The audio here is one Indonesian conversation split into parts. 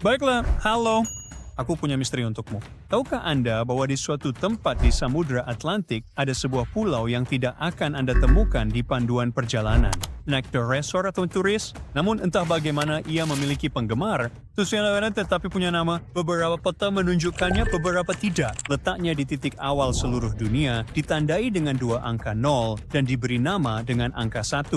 Baiklah, halo. Aku punya misteri untukmu. Tahukah Anda bahwa di suatu tempat di Samudra Atlantik ada sebuah pulau yang tidak akan Anda temukan di panduan perjalanan? Naik ke resort atau turis, namun entah bagaimana ia memiliki penggemar, tetapi punya nama. Beberapa peta menunjukkannya, beberapa tidak. Letaknya di titik awal seluruh dunia, ditandai dengan 2 angka 0 dan diberi nama dengan angka 1.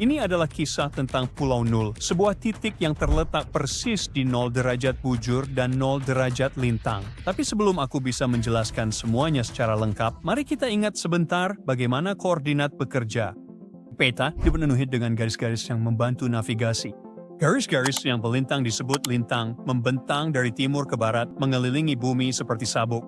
Ini adalah kisah tentang Pulau Nul, sebuah titik yang terletak persis di 0 derajat bujur dan 0 derajat lintang. Tapi sebelum aku bisa menjelaskan semuanya secara lengkap, mari kita ingat sebentar bagaimana koordinat bekerja. Peta dipenuhi dengan garis-garis yang membantu navigasi. Garis-garis yang melintang disebut lintang, membentang dari timur ke barat, mengelilingi bumi seperti sabuk.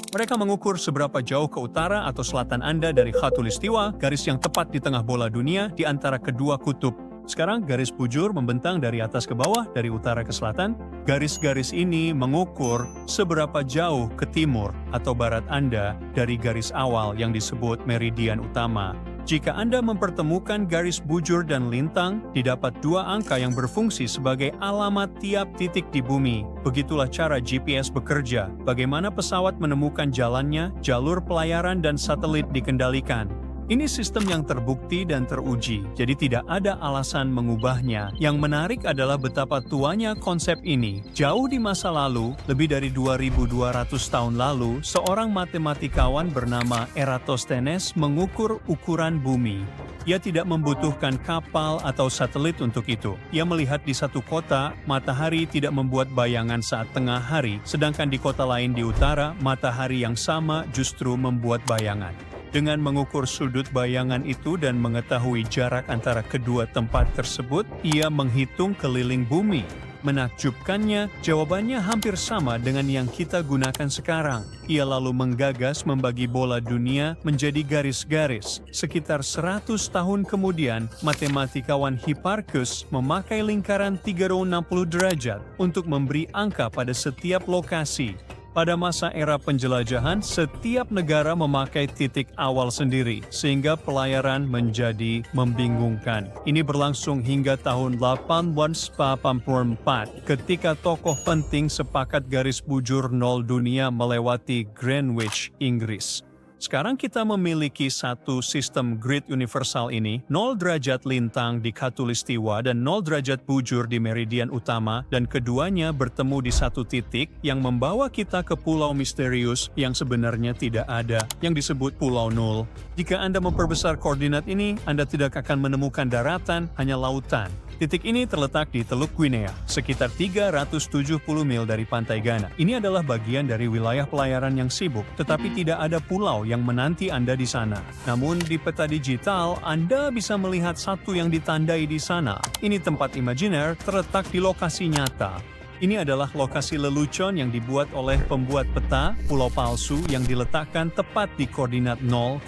Mereka mengukur seberapa jauh ke utara atau selatan Anda dari Khatulistiwa, garis yang tepat di tengah bola dunia di antara kedua kutub. Sekarang garis bujur membentang dari atas ke bawah, dari utara ke selatan. Garis-garis ini mengukur seberapa jauh ke timur atau barat Anda dari garis awal yang disebut meridian utama. Jika Anda mempertemukan garis bujur dan lintang, didapat 2 angka yang berfungsi sebagai alamat tiap titik di bumi. Begitulah cara GPS bekerja, bagaimana pesawat menemukan jalannya, jalur pelayaran dan satelit dikendalikan. Ini sistem yang terbukti dan teruji, jadi tidak ada alasan mengubahnya. Yang menarik adalah betapa tuanya konsep ini. Jauh di masa lalu, lebih dari 2.200 tahun lalu, seorang matematikawan bernama Eratosthenes mengukur ukuran bumi. Ia tidak membutuhkan kapal atau satelit untuk itu. Ia melihat di satu kota, matahari tidak membuat bayangan saat tengah hari, sedangkan di kota lain di utara, matahari yang sama justru membuat bayangan. Dengan mengukur sudut bayangan itu dan mengetahui jarak antara kedua tempat tersebut, ia menghitung keliling bumi. Menakjubkannya, jawabannya hampir sama dengan yang kita gunakan sekarang. Ia lalu menggagas membagi bola dunia menjadi garis-garis. Sekitar 100 tahun kemudian, matematikawan Hipparchus memakai lingkaran 360 derajat untuk memberi angka pada setiap lokasi. Pada masa era penjelajahan, setiap negara memakai titik awal sendiri, sehingga pelayaran menjadi membingungkan. Ini berlangsung hingga tahun 1884, ketika tokoh penting sepakat garis bujur 0 dunia melewati Greenwich, Inggris. Sekarang kita memiliki satu sistem grid universal ini, 0 derajat lintang di Khatulistiwa dan 0 derajat bujur di meridian utama, dan keduanya bertemu di satu titik yang membawa kita ke pulau misterius yang sebenarnya tidak ada, yang disebut Pulau Nul. Jika Anda memperbesar koordinat ini, Anda tidak akan menemukan daratan, hanya lautan. Titik ini terletak di Teluk Guinea, sekitar 370 mil dari pantai Ghana. Ini adalah bagian dari wilayah pelayaran yang sibuk, tetapi tidak ada pulau yang menanti Anda di sana. Namun di peta digital, Anda bisa melihat satu yang ditandai di sana. Ini tempat imajiner terletak di lokasi nyata. Ini adalah lokasi lelucon yang dibuat oleh pembuat peta, pulau palsu yang diletakkan tepat di koordinat 0,0.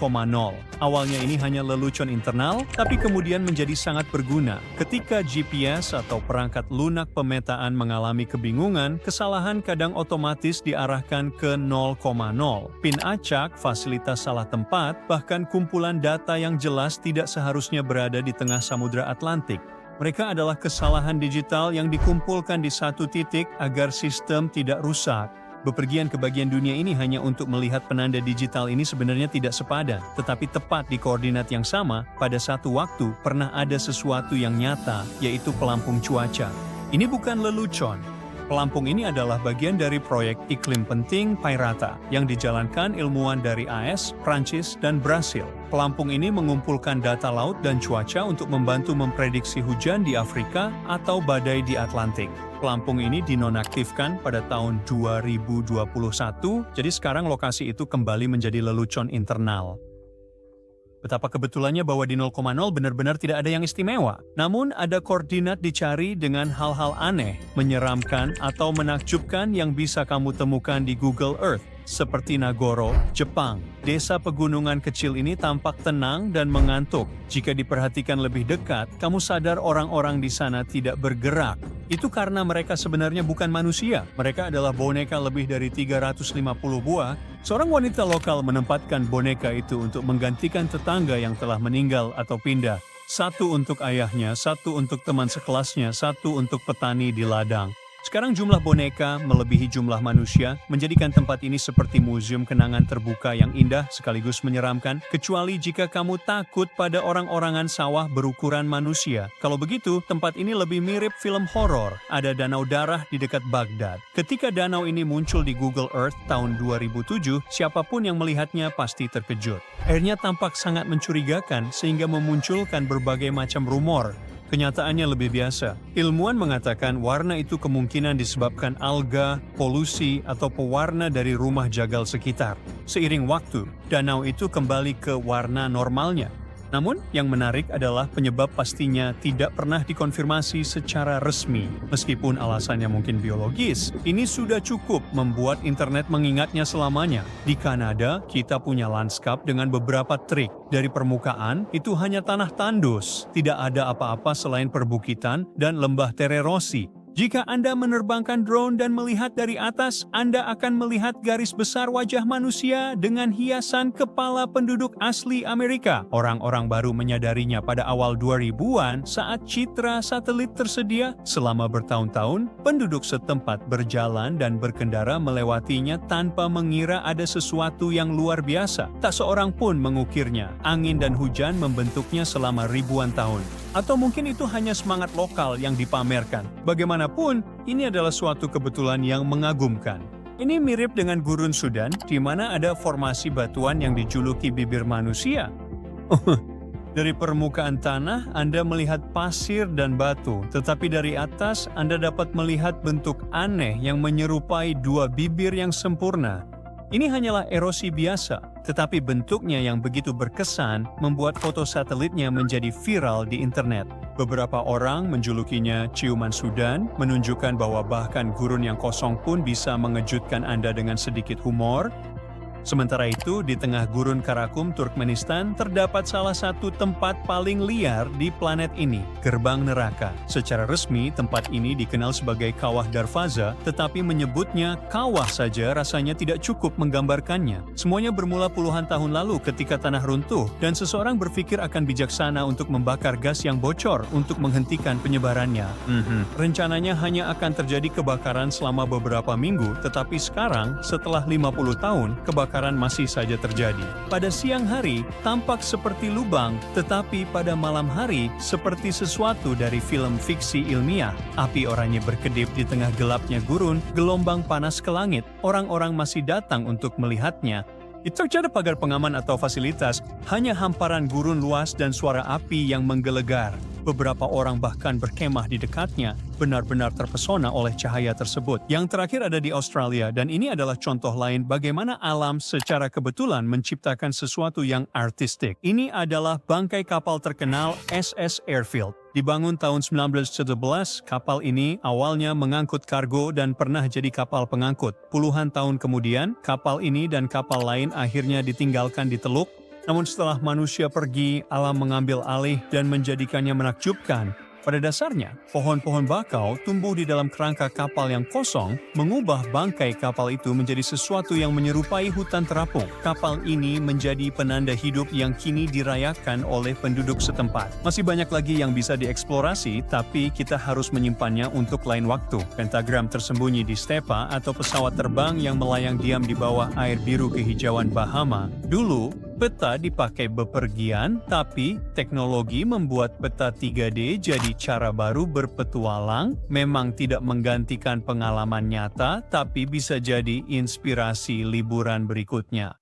Awalnya ini hanya lelucon internal, tapi kemudian menjadi sangat berguna. Ketika GPS atau perangkat lunak pemetaan mengalami kebingungan, kesalahan kadang otomatis diarahkan ke 0,0. Pin acak, fasilitas salah tempat, bahkan kumpulan data yang jelas tidak seharusnya berada di tengah Samudra Atlantik. Mereka adalah kesalahan digital yang dikumpulkan di satu titik agar sistem tidak rusak. Bepergian ke bagian dunia ini hanya untuk melihat penanda digital ini sebenarnya tidak sepadan, tetapi tepat di koordinat yang sama, pada satu waktu pernah ada sesuatu yang nyata, yaitu pelampung cuaca. Ini bukan lelucon. Pelampung ini adalah bagian dari proyek iklim penting Pairata yang dijalankan ilmuwan dari AS, Prancis, dan Brasil. Pelampung ini mengumpulkan data laut dan cuaca untuk membantu memprediksi hujan di Afrika atau badai di Atlantik. Pelampung ini dinonaktifkan pada tahun 2021, jadi sekarang lokasi itu kembali menjadi lelucon internal. Betapa kebetulannya bahwa di 0,0 benar-benar tidak ada yang istimewa. Namun ada koordinat dicari dengan hal-hal aneh, menyeramkan, atau menakjubkan yang bisa kamu temukan di Google Earth. Seperti Nagoro, Jepang. Desa pegunungan kecil ini tampak tenang dan mengantuk. Jika diperhatikan lebih dekat, kamu sadar orang-orang di sana tidak bergerak. Itu karena mereka sebenarnya bukan manusia. Mereka adalah boneka lebih dari 350 buah. Seorang wanita lokal menempatkan boneka itu untuk menggantikan tetangga yang telah meninggal atau pindah. Satu untuk ayahnya, satu untuk teman sekelasnya, satu untuk petani di ladang. Sekarang jumlah boneka melebihi jumlah manusia, menjadikan tempat ini seperti museum kenangan terbuka yang indah sekaligus menyeramkan, kecuali jika kamu takut pada orang-orangan sawah berukuran manusia. Kalau begitu, tempat ini lebih mirip film horor. Ada danau darah di dekat Baghdad. Ketika danau ini muncul di Google Earth tahun 2007, siapapun yang melihatnya pasti terkejut. Airnya tampak sangat mencurigakan sehingga memunculkan berbagai macam rumor. Kenyataannya lebih biasa. Ilmuwan mengatakan warna itu kemungkinan disebabkan alga, polusi, atau pewarna dari rumah jagal sekitar. Seiring waktu, danau itu kembali ke warna normalnya. Namun, yang menarik adalah penyebab pastinya tidak pernah dikonfirmasi secara resmi. Meskipun alasannya mungkin biologis, ini sudah cukup membuat internet mengingatnya selamanya. Di Kanada, kita punya lanskap dengan beberapa trik. Dari permukaan, itu hanya tanah tandus. Tidak ada apa-apa selain perbukitan dan lembah tererosi. Jika Anda menerbangkan drone dan melihat dari atas, Anda akan melihat garis besar wajah manusia dengan hiasan kepala penduduk asli Amerika. Orang-orang baru menyadarinya pada awal 2000-an saat citra satelit tersedia. Selama bertahun-tahun, penduduk setempat berjalan dan berkendara melewatinya tanpa mengira ada sesuatu yang luar biasa. Tak seorang pun mengukirnya. Angin dan hujan membentuknya selama ribuan tahun. Atau mungkin itu hanya semangat lokal yang dipamerkan. Bagaimanapun, ini adalah suatu kebetulan yang mengagumkan. Ini mirip dengan Gurun Sudan, di mana ada formasi batuan yang dijuluki bibir manusia. Dari permukaan tanah, Anda melihat pasir dan batu, tetapi dari atas Anda dapat melihat bentuk aneh yang menyerupai dua bibir yang sempurna. Ini hanyalah erosi biasa, tetapi bentuknya yang begitu berkesan membuat foto satelitnya menjadi viral di internet. Beberapa orang menjulukinya ciuman Sudan, menunjukkan bahwa bahkan gurun yang kosong pun bisa mengejutkan Anda dengan sedikit humor. Sementara itu, di tengah gurun Karakum, Turkmenistan, terdapat salah satu tempat paling liar di planet ini, Gerbang Neraka. Secara resmi, tempat ini dikenal sebagai Kawah Darvaza, tetapi menyebutnya kawah saja rasanya tidak cukup menggambarkannya. Semuanya bermula puluhan tahun lalu ketika tanah runtuh, dan seseorang berpikir akan bijaksana untuk membakar gas yang bocor untuk menghentikan penyebarannya. Rencananya hanya akan terjadi kebakaran selama beberapa minggu, tetapi sekarang, setelah 50 tahun, kebakaran masih saja terjadi. Pada siang hari, tampak seperti lubang, tetapi pada malam hari, seperti sesuatu dari film fiksi ilmiah. Api oranye berkedip di tengah gelapnya gurun, gelombang panas ke langit. Orang-orang masih datang untuk melihatnya. Itu tidak ada pagar pengaman atau fasilitas, hanya hamparan gurun luas dan suara api yang menggelegar. Beberapa orang bahkan berkemah di dekatnya, benar-benar terpesona oleh cahaya tersebut. Yang terakhir ada di Australia, dan ini adalah contoh lain bagaimana alam secara kebetulan menciptakan sesuatu yang artistik. Ini adalah bangkai kapal terkenal SS Airfield. Dibangun tahun 1917, kapal ini awalnya mengangkut kargo dan pernah jadi kapal pengangkut. Puluhan tahun kemudian, kapal ini dan kapal lain akhirnya ditinggalkan di Teluk. Namun setelah manusia pergi, alam mengambil alih dan menjadikannya menakjubkan. Pada dasarnya, pohon-pohon bakau tumbuh di dalam kerangka kapal yang kosong, mengubah bangkai kapal itu menjadi sesuatu yang menyerupai hutan terapung. Kapal ini menjadi penanda hidup yang kini dirayakan oleh penduduk setempat. Masih banyak lagi yang bisa dieksplorasi, tapi kita harus menyimpannya untuk lain waktu. Pentagram tersembunyi di stepa atau pesawat terbang yang melayang diam di bawah air biru kehijauan Bahama. Dulu, peta dipakai bepergian, tapi teknologi membuat peta 3D jadi cara baru berpetualang, memang tidak menggantikan pengalaman nyata, tapi bisa jadi inspirasi liburan berikutnya.